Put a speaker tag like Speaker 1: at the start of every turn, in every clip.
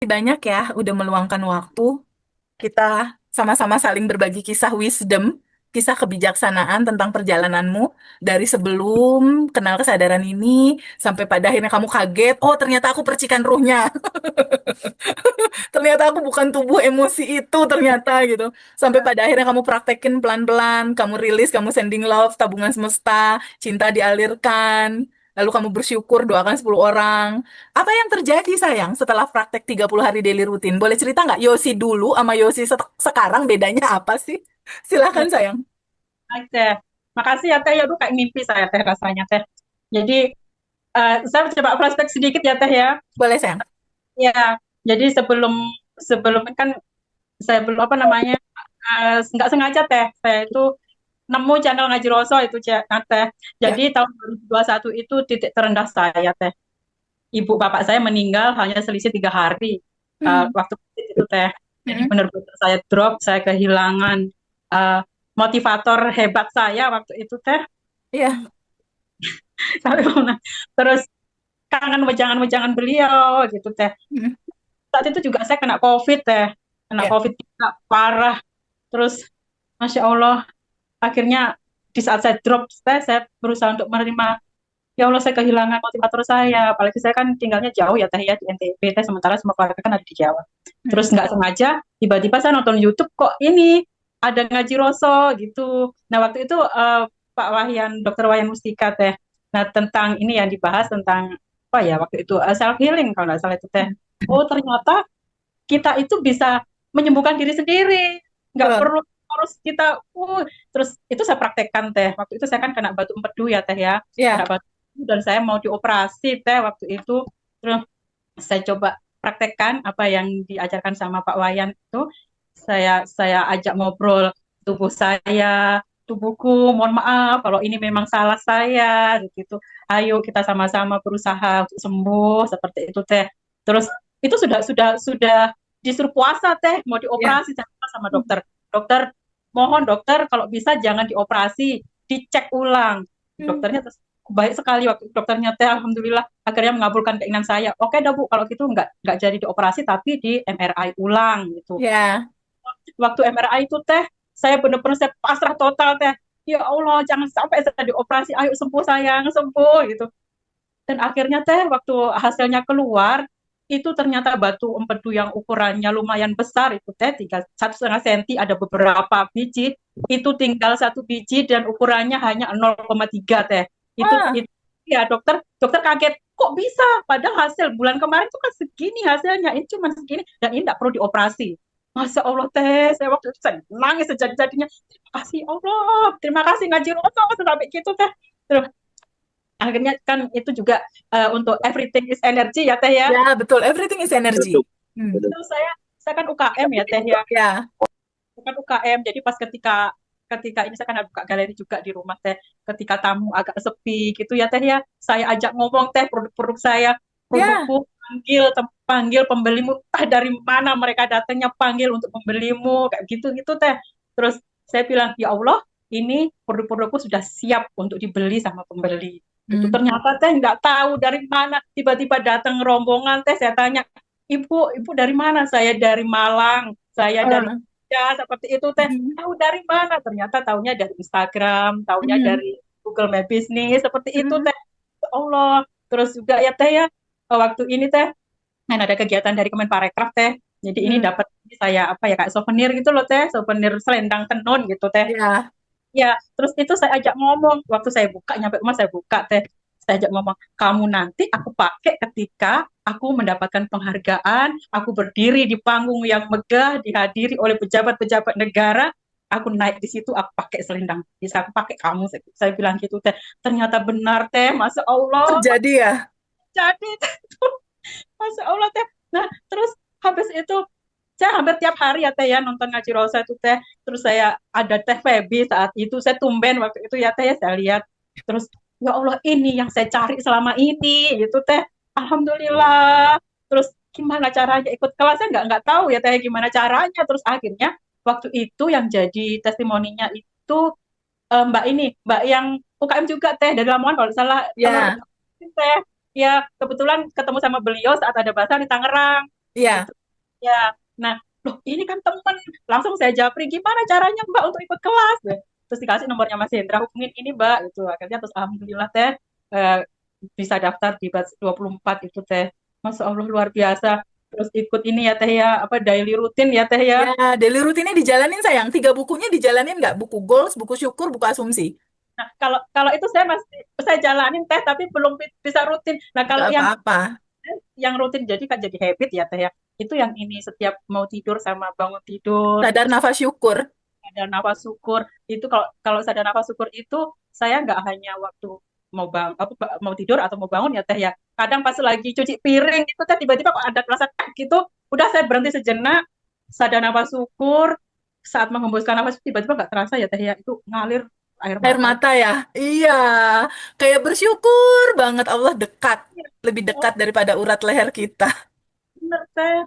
Speaker 1: banyak ya udah meluangkan waktu. Kita sama-sama saling berbagi kisah wisdom, kisah kebijaksanaan tentang perjalananmu dari sebelum kenal kesadaran ini sampai pada akhirnya kamu kaget, oh ternyata aku percikan ruhnya. Ternyata aku bukan tubuh emosi itu ternyata gitu. Sampai pada akhirnya kamu praktekin pelan-pelan, kamu rilis, kamu sending love, tabungan semesta, cinta dialirkan. Lalu kamu bersyukur, doakan 10 orang. Apa yang terjadi sayang setelah praktek 30 hari daily rutin? Boleh cerita nggak Yosi dulu sama Yosi sekarang bedanya apa sih? Silahkan
Speaker 2: Ya,
Speaker 1: sayang.
Speaker 2: baik Teh. Makasih ya Teh, ya aduh kayak mimpi saya Teh rasanya Teh. Jadi saya coba flashback sedikit ya Teh ya.
Speaker 1: Boleh sayang.
Speaker 2: Ya, jadi sebelum sebelum kan saya belum apa namanya nggak sengaja Teh, saya itu nemu channel Ngaji Roso itu Teh.
Speaker 1: Ya.
Speaker 2: Jadi tahun 2021 itu titik terendah saya Teh. Ibu bapak saya meninggal hanya selisih 3 hari
Speaker 1: Hmm.
Speaker 2: waktu itu Teh. Jadi
Speaker 1: Hmm.
Speaker 2: benar-benar saya drop, saya kehilangan uh, motivator hebat saya waktu itu Teh.
Speaker 1: Iya.
Speaker 2: Sampai mana? Terus kangen wejangan-wejangan beliau gitu teh.
Speaker 1: Hmm.
Speaker 2: Saat itu juga saya kena COVID teh, kena
Speaker 1: Ya.
Speaker 2: COVID juga parah. Terus Masya Allah, akhirnya di saat saya drop teh, saya berusaha untuk menerima, ya Allah saya kehilangan motivator saya, apalagi saya kan tinggalnya jauh ya teh ya di NTB teh, sementara semua keluarga kan ada di Jawa. Terus
Speaker 1: Hmm.
Speaker 2: nggak sengaja, tiba-tiba saya nonton YouTube kok ini ada ngaji Roso gitu. Nah waktu itu Pak Wahyan, Dokter Wahyan Mustika teh. Nah tentang ini yang dibahas tentang apa ya waktu itu self healing kalau nggak salah itu teh.
Speaker 1: Hmm.
Speaker 2: Oh ternyata kita itu bisa menyembuhkan diri sendiri, nggak
Speaker 1: Betul.
Speaker 2: perlu harus kita terus itu saya praktekkan teh. Waktu itu saya kan kena batu empedu ya teh ya, kena
Speaker 1: Ya.
Speaker 2: batu empedu dan saya mau dioperasi teh waktu itu. Terus saya coba praktekkan apa yang diajarkan sama Pak Wayan itu. Saya ajak ngobrol tubuh saya, tubuhku, mohon maaf kalau ini memang salah saya gitu. Ayo kita sama-sama berusaha untuk sembuh seperti itu teh. Terus itu sudah disuruh puasa teh, mau
Speaker 1: Ya.
Speaker 2: dioperasi sama dokter. Dokter, mohon dokter kalau bisa jangan dioperasi, dicek ulang.
Speaker 1: Hmm.
Speaker 2: Dokternya terus baik sekali waktu dokternya teh alhamdulillah akhirnya mengabulkan keinginan saya. Oke dah Bu, kalau gitu nggak jadi dioperasi tapi di MRI ulang gitu.
Speaker 1: Ya.
Speaker 2: Waktu MRI itu teh saya benar-benar saya pasrah total teh. Ya Allah, jangan sampai saya dioperasi. Ayo sembuh sayang, sembuh gitu. Dan akhirnya teh waktu hasilnya keluar itu ternyata batu empedu yang ukurannya lumayan besar itu teh 1,5 senti ada beberapa biji itu tinggal 1 biji dan ukurannya hanya 0,3 teh
Speaker 1: Ah.
Speaker 2: itu ya dokter dokter kaget kok bisa padahal hasil bulan kemarin itu kan segini hasilnya ini cuma segini dan ini tidak perlu dioperasi. Masya Allah teh, saya waktu itu saya nangis sejadi-jadinya. Terima kasih Allah, terima kasih ngaji roto sampai gitu teh. Terus akhirnya kan itu juga untuk everything is energy ya teh ya.
Speaker 1: Ya, betul. Everything is energy. Hmm.
Speaker 2: Terus saya kan UKM ya teh ya.
Speaker 1: Ya.
Speaker 2: Saya kan UKM jadi pas ketika ketika ini saya kan ada buka galeri juga di rumah teh. Ketika tamu agak sepi gitu ya teh ya. Saya ajak ngomong teh produk-produk saya,
Speaker 1: Ya.
Speaker 2: produkku panggil pembelimu entah dari mana mereka datangnya panggil untuk pembelimu kayak gitu gitu teh. Terus saya bilang ya Allah ini produk-produkku sudah siap untuk dibeli sama pembeli. Itu
Speaker 1: Hmm.
Speaker 2: ternyata teh nggak tahu dari mana tiba-tiba datang rombongan teh saya tanya ibu dari mana saya dari Malang saya dari
Speaker 1: Ah.
Speaker 2: ya seperti itu teh
Speaker 1: Hmm.
Speaker 2: tahu dari mana ternyata tahunya dari Instagram tahunya
Speaker 1: Hmm.
Speaker 2: dari Google My Business seperti itu
Speaker 1: Hmm.
Speaker 2: teh. Ya Allah terus juga ya teh ya waktu ini teh kan ada kegiatan dari Kemenparekraf teh jadi ini
Speaker 1: Hmm.
Speaker 2: dapat saya apa ya kayak souvenir gitu loh teh souvenir selendang tenun gitu teh.
Speaker 1: Ya.
Speaker 2: Ya, terus itu saya ajak ngomong. Waktu saya buka, nyampe rumah saya buka teh. Saya ajak ngomong, kamu nanti aku pakai ketika aku mendapatkan penghargaan, aku berdiri di panggung yang megah, dihadiri oleh pejabat-pejabat negara, aku naik di situ, aku pakai selendang. Bisa aku pakai kamu, saya bilang gitu teh. Ternyata benar teh, Masya Allah,
Speaker 1: Terjadi ya.
Speaker 2: jadi Masya Allah teh. Nah, terus habis itu saya hampir tiap hari ya teh ya nonton ngaji rosa itu teh. Terus saya ada teh Feby saat itu saya tumben waktu itu ya teh ya saya lihat. Terus ya Allah ini yang saya cari selama ini gitu teh. Alhamdulillah. Terus gimana caranya ikut kelas saya nggak tahu ya teh gimana caranya. Terus akhirnya waktu itu yang jadi testimoninya itu Mbak ini, Mbak yang UKM juga teh dari Lamongan kalau salah telur
Speaker 1: Ya.
Speaker 2: teh. Ya kebetulan ketemu sama beliau saat ada basar di Tangerang.
Speaker 1: Iya.
Speaker 2: Itu ya. Nah, loh ini kan temen. Langsung saya japri, gimana caranya Mbak untuk ikut kelas? Terus dikasih nomornya Mas Hendra, hubungin ini Mbak. Itu akhirnya terus alhamdulillah teh eh, bisa daftar di batch 24 itu teh. Masya Allah luar biasa. Terus ikut ini ya teh ya, apa daily rutin ya teh ya.
Speaker 1: Ya, daily rutinnya dijalanin sayang. Tiga bukunya dijalanin nggak? Buku goals, buku syukur, buku asumsi.
Speaker 2: Nah, kalau kalau itu saya masih saya jalanin teh tapi belum bisa rutin. Nah,
Speaker 1: Nggak
Speaker 2: kalau
Speaker 1: apa-apa.
Speaker 2: yang rutin jadi kan jadi habit ya teh ya. Itu yang ini setiap mau tidur sama bangun tidur,
Speaker 1: Sadar
Speaker 2: terus
Speaker 1: nafas syukur.
Speaker 2: sadar nafas syukur. Itu kalau kalau sadar nafas syukur itu saya nggak hanya waktu mau mau tidur atau mau bangun ya teh ya. Kadang pas lagi cuci piring itu teh tiba-tiba kok ada rasa tak gitu, udah saya berhenti sejenak, sadar nafas syukur, saat menghembuskan nafas tiba-tiba nggak terasa ya teh ya, itu ngalir air
Speaker 1: Air
Speaker 2: mata.
Speaker 1: mata ya. Iya. Kayak bersyukur banget Allah dekat.
Speaker 2: Ya,
Speaker 1: Lebih
Speaker 2: oh,
Speaker 1: dekat daripada urat leher kita.
Speaker 2: bener teh.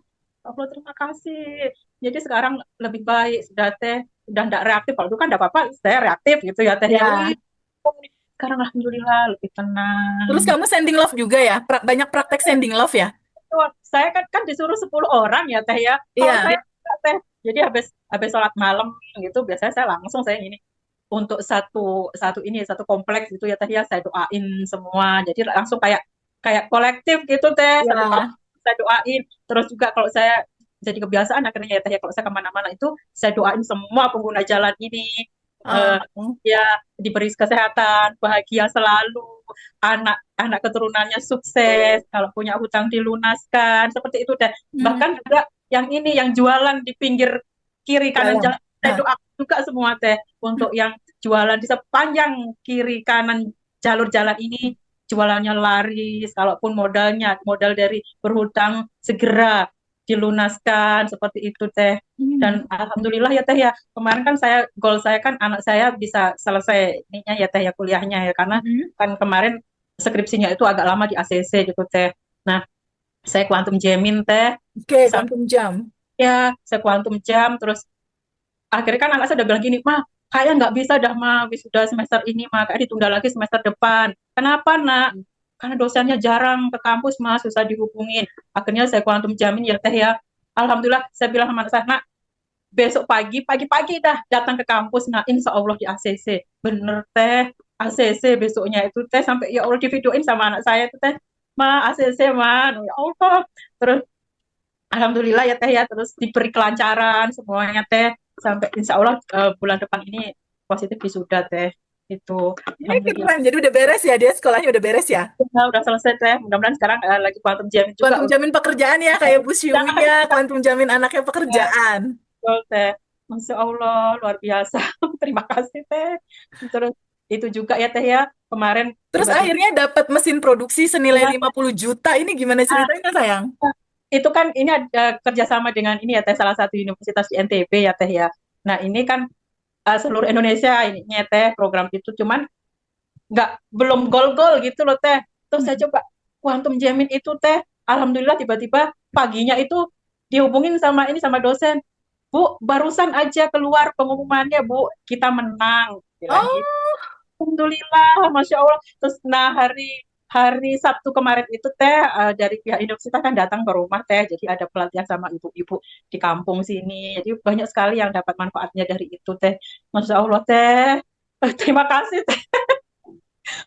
Speaker 2: Allah terima kasih. Jadi sekarang lebih baik sudah teh, udah tidak reaktif. Kalau itu kan tidak apa-apa, saya reaktif gitu ya teh ya. Wih,
Speaker 1: Ya.
Speaker 2: sekarang alhamdulillah lebih tenang.
Speaker 1: Terus kamu sending love juga ya? Banyak praktek sending love ya?
Speaker 2: Saya kan disuruh 10 orang ya teh ya. Kalau
Speaker 1: Iya.
Speaker 2: saya enggak, teh, jadi habis habis sholat malam gitu biasanya saya langsung saya ini untuk satu satu ini satu kompleks gitu ya teh ya saya doain semua. Jadi langsung kayak kayak kolektif gitu teh satu
Speaker 1: Ya.
Speaker 2: kampung saya doain. Terus juga kalau saya jadi kebiasaan akhirnya ya teh ya kalau saya kemana-mana itu saya doain semua pengguna jalan ini eh,
Speaker 1: Oh.
Speaker 2: ya diberi kesehatan, bahagia selalu, anak keturunannya sukses, kalau punya hutang dilunaskan, seperti itu deh.
Speaker 1: Hmm.
Speaker 2: Bahkan juga yang ini, yang jualan di pinggir kiri kanan
Speaker 1: Jalan.
Speaker 2: jalan, saya
Speaker 1: Nah.
Speaker 2: doa juga semua teh untuk yang jualan di sepanjang kiri kanan jalur jalan ini jualannya laris, kalaupun modal dari berhutang segera dilunaskan seperti itu teh.
Speaker 1: Hmm.
Speaker 2: Dan alhamdulillah ya teh ya, kemarin kan goal saya kan anak saya bisa selesai ininya ya teh ya kuliahnya ya, karena
Speaker 1: Hmm.
Speaker 2: kan kemarin skripsinya itu agak lama di ACC gitu teh. Nah, saya kuantum jamin teh,
Speaker 1: Oke,
Speaker 2: sampai
Speaker 1: quantum jam.
Speaker 2: ya saya kuantum jam, terus akhirnya kan anak saya udah bilang gini, mah kayak nggak bisa dah mah wisuda semester ini mah kayak ditunda lagi semester depan. Kenapa nak? Karena dosennya jarang ke kampus mas, susah dihubungin. Akhirnya saya kuantum jamin ya teh ya. Alhamdulillah saya bilang sama anak saya, nak besok pagi-pagi dah datang ke kampus. Nah insya Allah di ACC. Bener teh, ACC besoknya itu teh sampai ya Allah divideoin sama anak saya itu teh. Ma ACC ma, ya Allah. Terus alhamdulillah ya teh ya, terus diberi kelancaran semuanya teh sampai insya Allah bulan depan ini positif wisuda teh itu
Speaker 1: Ini
Speaker 2: alhamdulillah.
Speaker 1: keren. Jadi udah beres ya dia sekolahnya udah beres ya.
Speaker 2: Ya, udah selesai teh, mudah-mudahan sekarang lagi quantum jamin juga
Speaker 1: Kuantum
Speaker 2: untuk
Speaker 1: jamin pekerjaan ya kayak Bu Syumi ya. Kuantum jamin anaknya
Speaker 2: ya,
Speaker 1: pekerjaan.
Speaker 2: betul, teh. Masya Allah luar biasa. Terima kasih teh. Terus itu juga ya teh ya, kemarin
Speaker 1: Terus
Speaker 2: tiba-tiba
Speaker 1: akhirnya dapat mesin produksi senilai
Speaker 2: ya,
Speaker 1: 50 juta. Ini gimana ceritanya sayang?
Speaker 2: itu kan ini ada kerjasama dengan ini ya teh, salah satu universitas di NTB ya teh ya. Nah ini kan seluruh Indonesia ininya teh program itu, cuman nggak belum gol-gol gitu loh teh. Terus saya
Speaker 1: Hmm.
Speaker 2: coba kuantum jamin itu teh, alhamdulillah tiba-tiba paginya itu dihubungin sama ini sama dosen, Bu barusan aja keluar pengumumannya Bu, kita menang, bilang gitu.
Speaker 1: Oh,
Speaker 2: Alhamdulillah, masya Allah. Terus nah hari hari Sabtu kemarin itu teh dari pihak universitas kan datang ke rumah teh, jadi ada pelatihan sama ibu-ibu di kampung sini. Jadi banyak sekali yang dapat manfaatnya dari itu teh. Masya Allah teh. Terima kasih teh,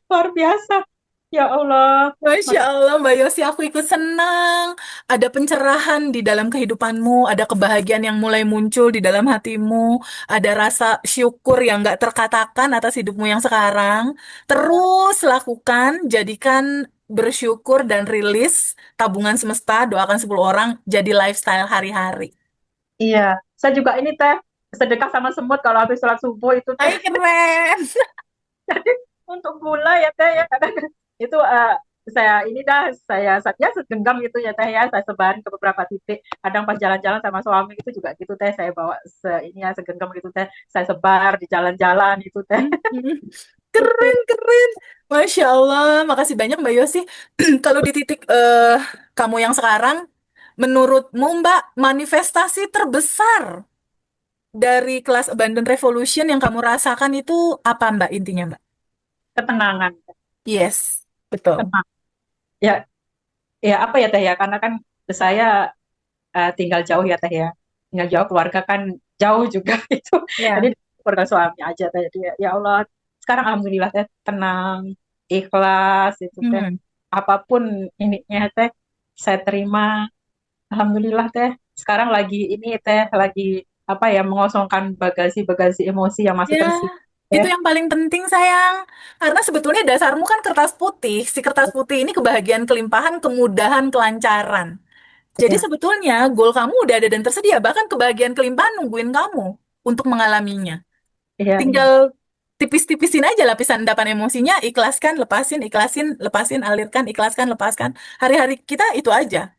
Speaker 2: luar biasa. Ya Allah,
Speaker 1: Masya
Speaker 2: Mas,
Speaker 1: Allah, Mbak Yosi, aku ikut senang. Ada pencerahan di dalam kehidupanmu, ada kebahagiaan yang mulai muncul di dalam hatimu, ada rasa syukur yang nggak terkatakan atas hidupmu yang sekarang. Terus lakukan, jadikan bersyukur dan rilis tabungan semesta, doakan 10 orang, jadi lifestyle hari-hari.
Speaker 2: iya. Saya juga ini teh sedekah sama semut kalau habis sholat subuh itu teh.
Speaker 1: Hai, keren!
Speaker 2: Jadi untuk gula ya teh ya kadang itu saya ini dah saya segenggam gitu ya teh ya, saya sebarin ke beberapa titik. Kadang pas jalan-jalan sama suami itu juga gitu teh, saya bawa ini ya segenggam gitu teh, saya sebar di jalan-jalan itu teh.
Speaker 1: Keren, keren. Masya Allah, makasih banyak Mbak Yosi. Kalau di titik kamu yang sekarang, menurutmu Mbak, manifestasi terbesar dari kelas Abundant Revolution yang kamu rasakan itu apa Mbak intinya Mbak?
Speaker 2: Ketenangan.
Speaker 1: Yes, betul.
Speaker 2: Tenang. Ya, ya apa ya teh ya, karena kan saya tinggal jauh ya teh ya, tinggal jauh keluarga kan jauh juga itu, jadi
Speaker 1: Ya.
Speaker 2: keluarga suami aja teh. Jadi ya Allah, sekarang alhamdulillah teh tenang, ikhlas itu teh,
Speaker 1: Hmm.
Speaker 2: apapun ininya teh saya terima. Alhamdulillah teh. Sekarang lagi ini teh lagi apa ya, mengosongkan bagasi-bagasi emosi yang masih
Speaker 1: Ya,
Speaker 2: tersisa
Speaker 1: itu
Speaker 2: teh.
Speaker 1: yang paling penting sayang. Karena sebetulnya dasarmu kan kertas putih. Si kertas putih ini kebahagiaan, kelimpahan, kemudahan, kelancaran. Jadi
Speaker 2: Ya,
Speaker 1: sebetulnya goal kamu udah ada dan tersedia. Bahkan kebahagiaan, kelimpahan nungguin kamu untuk mengalaminya.
Speaker 2: iya, iya.
Speaker 1: Tinggal tipis-tipisin aja lapisan endapan emosinya, ikhlaskan, lepasin, ikhlasin, lepasin, alirkan, ikhlaskan, lepaskan. Hari-hari kita itu aja.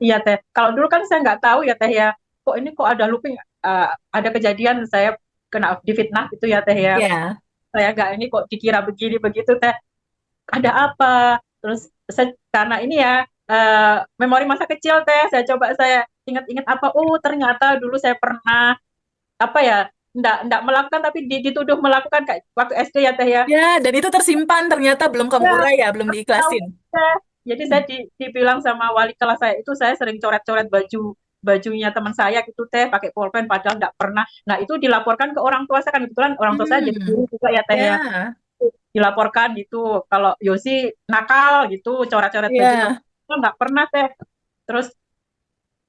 Speaker 2: Iya teh. Kalau dulu kan saya nggak tahu ya teh ya. Kok ini kok ada looping, ada kejadian saya kena difitnah gitu ya teh ya.
Speaker 1: Ya,
Speaker 2: Saya nggak ini kok dikira begini begitu teh. Ada apa? Terus saya, karena ini ya, memori masa kecil teh. Saya ingat-ingat apa? Oh ternyata dulu saya pernah apa ya? Nggak melakukan tapi dituduh melakukan kayak waktu SD ya teh ya.
Speaker 1: ya, dan itu tersimpan ternyata belum kamu
Speaker 2: Ya,
Speaker 1: urai ya, belum
Speaker 2: tahu
Speaker 1: diikhlasin.
Speaker 2: teh. Jadi saya dibilang sama wali kelas saya itu saya sering coret-coret bajunya teman saya gitu teh pakai pulpen padahal nggak pernah. Nah itu dilaporkan ke orang tua saya, kan kebetulan orang tua saya jadi
Speaker 1: Hmm,
Speaker 2: guru juga ya teh ya.
Speaker 1: ya,
Speaker 2: Dilaporkan gitu kalau Yosi nakal gitu coret-coret baju teman,
Speaker 1: ya,
Speaker 2: nggak pernah teh. Terus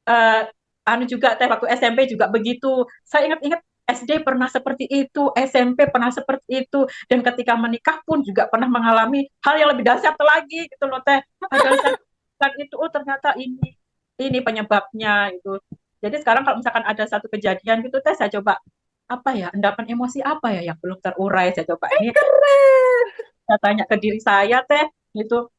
Speaker 2: eh, anu juga teh waktu SMP juga begitu. Saya ingat-ingat SD pernah seperti itu, SMP pernah seperti itu, dan ketika menikah pun juga pernah mengalami hal yang lebih dahsyat lagi gitu loh teh. Padahal saya kan itu, oh ternyata ini penyebabnya itu. Jadi sekarang kalau misalkan ada satu kejadian gitu teh, saya coba apa ya, endapan emosi apa ya yang belum terurai, saya coba ini
Speaker 1: keren.
Speaker 2: saya tanya ke diri saya teh gitu,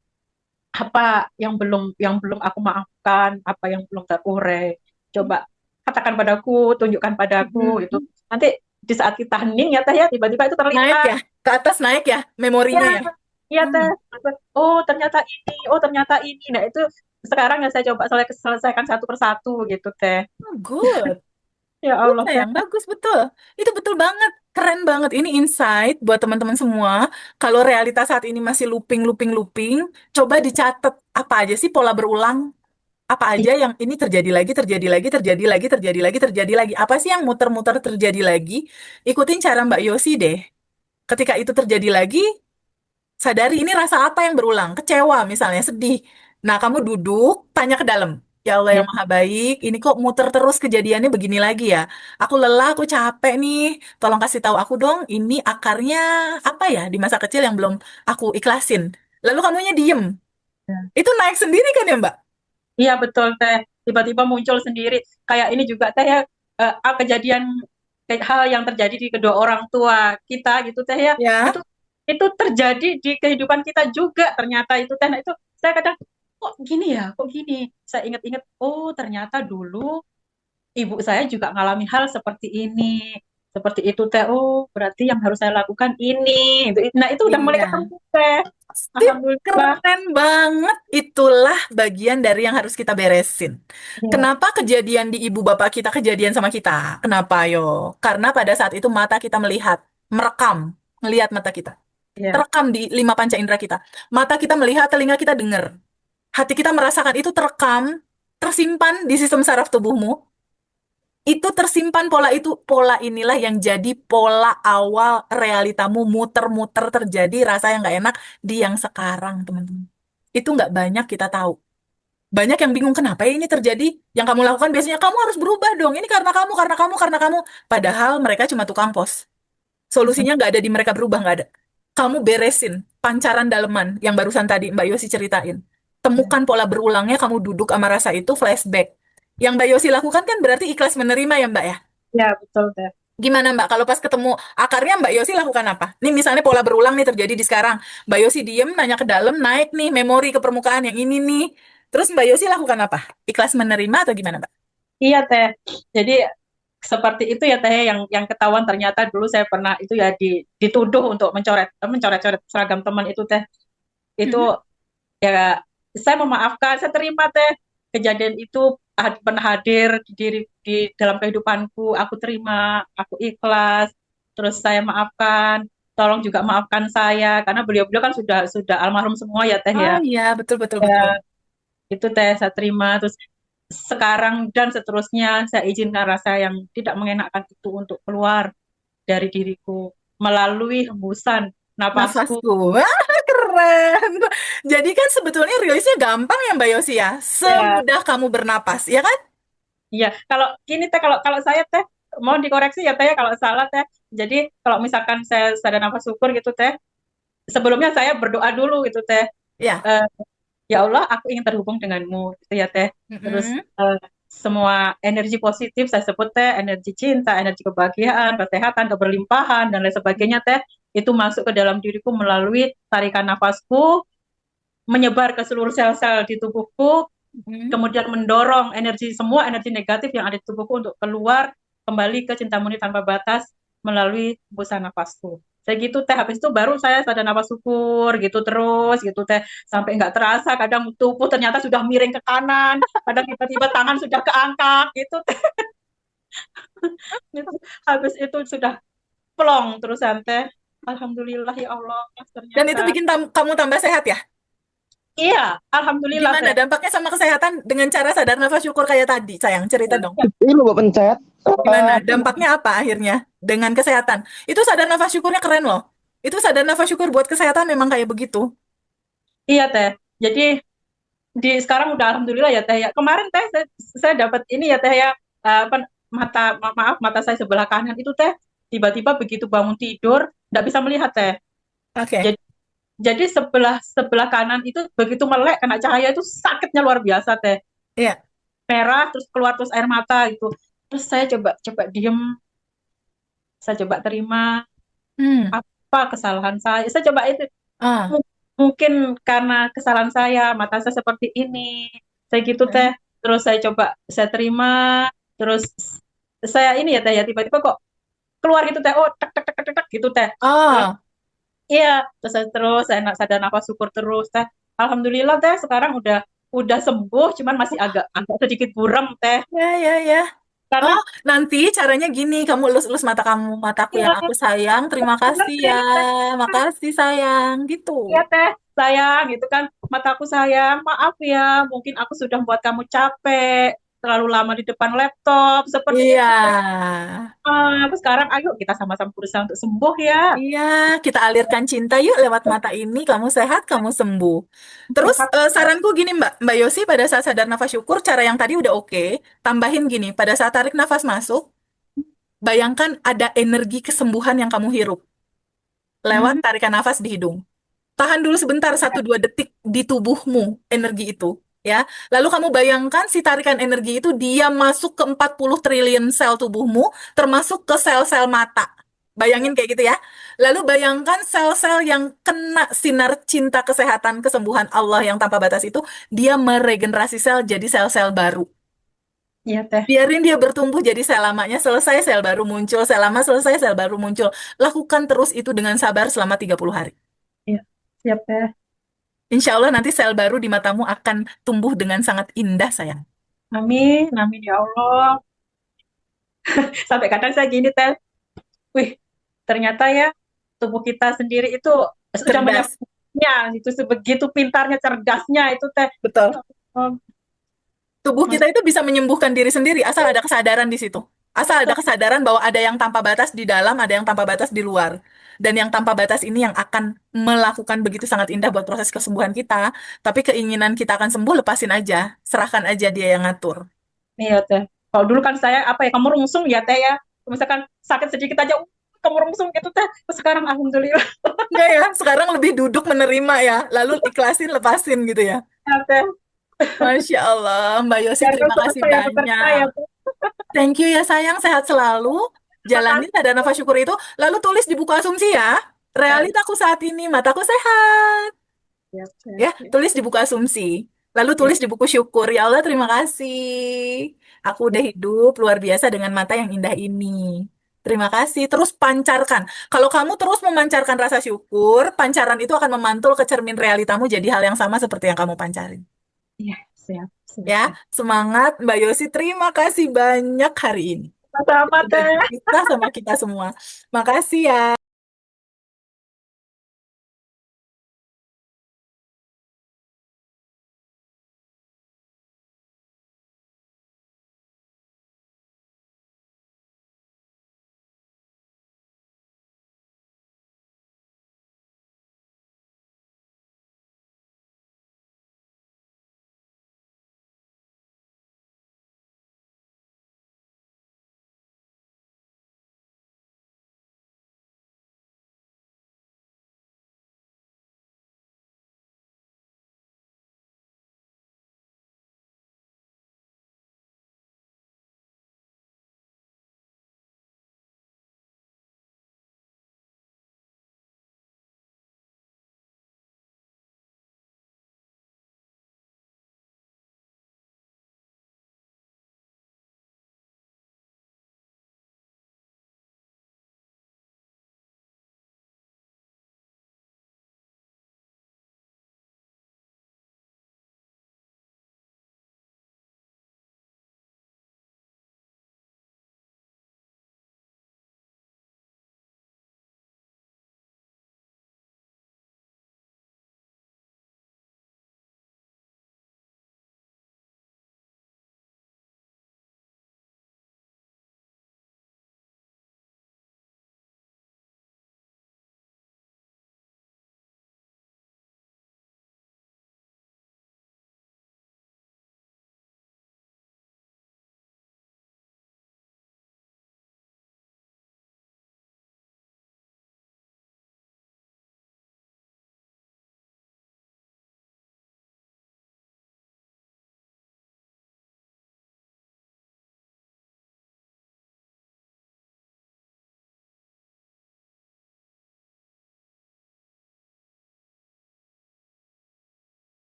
Speaker 2: apa yang belum aku maafkan, apa yang belum terurai. Coba katakan padaku, tunjukkan padaku itu.
Speaker 1: Hmm.
Speaker 2: Nanti di saat kita hening ya teh ya, tiba-tiba itu
Speaker 1: Naik
Speaker 2: terlintas.
Speaker 1: ya, ke atas naik ya,
Speaker 2: Ya,
Speaker 1: memorinya ya.
Speaker 2: iya
Speaker 1: Hmm.
Speaker 2: teh. Oh, ternyata ini, oh ternyata ini. Nah, itu sekarang ya saya coba selesaikan satu persatu gitu teh.
Speaker 1: Oh, good.
Speaker 2: Ya
Speaker 1: Good
Speaker 2: Allah teh.
Speaker 1: sayang, bagus betul. Itu betul banget. Keren banget. Ini insight buat teman-teman semua. Kalau realitas saat ini masih looping, looping, looping, coba dicatat apa aja sih pola berulang. Apa aja yang ini terjadi lagi, terjadi lagi, terjadi lagi, terjadi lagi, terjadi lagi. Apa sih yang muter-muter terjadi lagi? Ikutin cara Mbak Yosi deh. Ketika itu terjadi lagi, sadari ini rasa apa yang berulang. Kecewa misalnya, sedih. Nah, kamu duduk, tanya ke dalam. Ya Allah
Speaker 2: Iya,
Speaker 1: yang maha baik, ini kok muter terus kejadiannya begini lagi ya. Aku lelah, aku capek nih. Tolong kasih tahu aku dong, ini akarnya apa ya di masa kecil yang belum aku ikhlasin. Lalu kamunya diem.
Speaker 2: iya.
Speaker 1: Itu naik sendiri kan ya, Mbak?
Speaker 2: Iya betul teh. Tiba-tiba muncul sendiri. Kayak ini juga teh ya, kejadian kayak hal yang terjadi di kedua orang tua kita gitu teh ya. Itu
Speaker 1: Ya.
Speaker 2: itu terjadi di kehidupan kita juga ternyata itu teh. Nah, itu saya kadang kok gini ya, kok gini. Saya ingat-ingat, oh ternyata dulu ibu saya juga ngalami hal seperti ini. Seperti itu teh. Oh, berarti yang harus saya lakukan ini. Nah, itu udah mulai
Speaker 1: Iya.
Speaker 2: ketemu teh.
Speaker 1: Sip,
Speaker 2: Alhamdulillah.
Speaker 1: keren banget. Itulah bagian dari yang harus kita beresin.
Speaker 2: Iya,
Speaker 1: Kenapa kejadian di ibu bapak kita kejadian sama kita? Kenapa yo? Karena pada saat itu mata kita melihat, merekam, melihat mata kita.
Speaker 2: iya.
Speaker 1: Terekam di lima panca indera kita. Mata kita melihat, telinga kita dengar. Hati kita merasakan itu terekam, tersimpan di sistem saraf tubuhmu. Itu tersimpan pola itu, pola inilah yang jadi pola awal realitamu muter-muter terjadi rasa yang nggak enak di yang sekarang, teman-teman. Itu nggak banyak kita tahu. Banyak yang bingung kenapa ya ini terjadi. Yang kamu lakukan biasanya kamu harus berubah dong. Ini karena kamu, karena kamu, karena kamu. Padahal mereka cuma tukang pos. Solusinya nggak ada di mereka berubah, nggak ada. Kamu beresin pancaran daleman yang barusan tadi Mbak Yosi ceritain. Temukan pola berulangnya, kamu duduk sama rasa itu, flashback. Yang Mbak Yosi lakukan kan berarti ikhlas menerima ya Mbak ya?
Speaker 2: Ya, betul teh.
Speaker 1: Gimana Mbak, kalau pas ketemu akarnya Mbak Yosi lakukan apa? Nih misalnya pola berulang nih terjadi di sekarang. Mbak Yosi diem, nanya ke dalam, naik nih memori ke permukaan yang ini nih. Terus Mbak Yosi lakukan apa? Ikhlas menerima atau gimana Mbak?
Speaker 2: Iya teh. Jadi seperti itu ya teh yang ketahuan ternyata dulu saya pernah itu ya dituduh untuk mencoret-coret seragam teman itu teh. Itu
Speaker 1: Mhm.
Speaker 2: ya saya memaafkan, saya terima teh. Kejadian itu pernah hadir di dalam kehidupanku, aku terima, aku ikhlas. Terus saya maafkan. Tolong juga maafkan saya karena beliau-beliau kan sudah almarhum semua ya teh ya.
Speaker 1: Oh iya, betul betul
Speaker 2: Ya,
Speaker 1: betul.
Speaker 2: itu teh saya terima. Terus sekarang dan seterusnya saya izinkan rasa yang tidak mengenakan itu untuk keluar dari diriku melalui hembusan napasku.
Speaker 1: Nafasku. Wah, keren. Jadi kan sebetulnya rilisnya gampang ya Mbak Yosi ya.
Speaker 2: Ya,
Speaker 1: Semudah kamu bernapas, ya kan?
Speaker 2: iya. Kalau gini teh, kalau kalau saya teh mohon dikoreksi ya teh ya kalau salah teh. Jadi kalau misalkan saya sadar nafas syukur gitu teh, sebelumnya saya berdoa dulu gitu teh.
Speaker 1: Ya.
Speaker 2: Eh, ya Allah, aku ingin terhubung denganmu gitu ya teh. Terus
Speaker 1: Mm-mm.
Speaker 2: eh, semua energi positif saya sebut teh, energi cinta, energi kebahagiaan, kesehatan, keberlimpahan dan lain sebagainya teh, itu masuk ke dalam diriku melalui tarikan nafasku, menyebar ke seluruh sel-sel di tubuhku,
Speaker 1: Mm-mm.
Speaker 2: kemudian mendorong energi, semua energi negatif yang ada di tubuhku untuk keluar kembali ke cinta murni tanpa batas melalui hembusan nafasku. Saya gitu teh, habis itu baru saya sadar nafas syukur gitu terus gitu teh, sampai nggak terasa kadang tubuh ternyata sudah miring ke kanan, kadang tiba-tiba tangan sudah keangkat gitu teh. Gitu. Habis itu sudah plong terusan teh. Alhamdulillah ya Allah,
Speaker 1: Dan itu
Speaker 2: ternyata.
Speaker 1: bikin kamu tambah sehat ya?
Speaker 2: Iya, alhamdulillah
Speaker 1: Gimana
Speaker 2: teh.
Speaker 1: dampaknya sama kesehatan dengan cara sadar nafas syukur kayak tadi? Sayang, cerita dong.
Speaker 3: Ini lu gak pencet.
Speaker 1: Gimana? Dampaknya apa akhirnya dengan kesehatan? Itu sadar nafas syukurnya keren loh. Itu sadar nafas syukur buat kesehatan memang kayak begitu.
Speaker 2: Iya teh. Jadi di sekarang udah alhamdulillah ya teh ya. Kemarin teh saya dapat ini ya teh ya, apa, maaf mata saya sebelah kanan itu teh tiba-tiba begitu bangun tidur nggak bisa melihat teh.
Speaker 1: Oke.
Speaker 2: Jadi, jadi sebelah sebelah kanan itu begitu melek kena cahaya itu sakitnya luar biasa teh.
Speaker 1: Iya.
Speaker 2: Merah terus keluar terus air mata gitu. Terus saya coba coba diem, saya coba terima
Speaker 1: Hmm.
Speaker 2: apa kesalahan saya. Saya coba itu.
Speaker 1: Ah.
Speaker 2: Mungkin karena kesalahan saya, mata saya seperti ini. Saya gitu teh.
Speaker 1: Hmm.
Speaker 2: Terus saya coba, saya terima. Terus saya ini ya teh ya, tiba-tiba kok keluar gitu teh. Oh, tek tek tek tek tek gitu teh. Terus
Speaker 1: Oh.
Speaker 2: iya, terus saya sadar nafas syukur terus teh. Alhamdulillah teh sekarang udah sembuh, cuman masih agak agak sedikit buram teh.
Speaker 1: Ya, ya, ya.
Speaker 2: Karena
Speaker 1: Oh, nanti caranya gini, kamu elus-elus mata kamu, mataku
Speaker 2: iya,
Speaker 1: yang aku sayang. Terima
Speaker 2: bener
Speaker 1: kasih
Speaker 2: teh,
Speaker 1: ya,
Speaker 2: teh.
Speaker 1: makasih sayang, gitu.
Speaker 2: Iya teh, sayang gitu kan, mataku sayang, maaf ya, mungkin aku sudah membuat kamu capek, terlalu lama di depan laptop, seperti
Speaker 1: Iya,
Speaker 2: itu teh. Aku sekarang ayo kita sama-sama berusaha untuk sembuh ya.
Speaker 1: iya, kita alirkan cinta yuk lewat mata ini. Kamu sehat, kamu sembuh. Terus
Speaker 2: Sehat.
Speaker 1: saranku gini Mbak Yosi, pada saat sadar nafas syukur, cara yang tadi udah oke. Tambahin gini, pada saat tarik nafas masuk, bayangkan ada energi kesembuhan yang kamu hirup lewat
Speaker 2: Hmm,
Speaker 1: tarikan nafas di hidung. Tahan dulu sebentar, 1-2 detik di tubuhmu, energi itu. Ya, lalu kamu bayangkan si tarikan energi itu dia masuk ke 40 triliun sel tubuhmu, termasuk ke sel-sel mata. Bayangin kayak gitu ya. Lalu bayangkan sel-sel yang kena sinar cinta kesehatan kesembuhan Allah yang tanpa batas itu, dia meregenerasi sel jadi sel-sel baru.
Speaker 2: iya teh.
Speaker 1: Biarin dia bertumbuh jadi sel lamanya selesai, sel baru muncul, sel lama selesai, sel baru muncul. Lakukan terus itu dengan sabar selama 30 hari.
Speaker 2: Iya, siap teh.
Speaker 1: Insya Allah nanti sel baru di matamu akan tumbuh dengan sangat indah, sayang.
Speaker 2: Amin, amin ya Allah. Sampai kadang saya gini teh, wih, ternyata ya tubuh kita sendiri itu sudah
Speaker 1: Cerdas.
Speaker 2: menyebutnya, itu sebegitu pintarnya, cerdasnya itu teh.
Speaker 1: Betul.
Speaker 2: Ya Allah,
Speaker 1: Tubuh
Speaker 2: Mas,
Speaker 1: kita itu bisa menyembuhkan diri sendiri asal ada kesadaran di situ. Asal ada kesadaran bahwa ada yang tanpa batas di dalam, ada yang tanpa batas di luar. Dan yang tanpa batas ini yang akan melakukan begitu sangat indah buat proses kesembuhan kita. Tapi keinginan kita akan sembuh, lepasin aja. Serahkan aja dia yang ngatur.
Speaker 2: iya teh. Kalau dulu kan saya apa ya, kamu rungsung ya teh ya. Misalkan sakit sedikit aja, kamu rungsung gitu teh. Terus sekarang alhamdulillah
Speaker 1: Enggak ya, sekarang lebih duduk menerima ya. Lalu ikhlasin, lepasin gitu ya.
Speaker 2: ya teh.
Speaker 1: Masya Allah, Mbak Yosi,
Speaker 2: Biarkan
Speaker 1: terima kasih
Speaker 2: saya bekerja
Speaker 1: banyak.
Speaker 2: ya teh.
Speaker 1: Thank you ya sayang, sehat selalu. Jalanin
Speaker 2: Makasih.
Speaker 1: ada nafas syukur itu, lalu tulis di buku asumsi ya.
Speaker 2: Ya,
Speaker 1: Realitaku saat ini, mataku sehat.
Speaker 2: siap, siap,
Speaker 1: Ya,
Speaker 2: siap.
Speaker 1: tulis di buku asumsi. Lalu
Speaker 2: Ya,
Speaker 1: tulis di buku syukur. Ya Allah, terima kasih. Aku
Speaker 2: ya,
Speaker 1: udah hidup luar biasa dengan mata yang indah ini. Terima kasih. Terus pancarkan. Kalau kamu terus memancarkan rasa syukur, pancaran itu akan memantul ke cermin realitamu jadi hal yang sama seperti yang kamu pancarin.
Speaker 2: ya, siap, siap,
Speaker 1: Ya,
Speaker 2: siap.
Speaker 1: semangat Mbak Yosi. Terima kasih banyak hari ini.
Speaker 2: Sama-sama
Speaker 1: Berbagi
Speaker 2: teh.
Speaker 1: kisah sama kita semua. Makasih ya.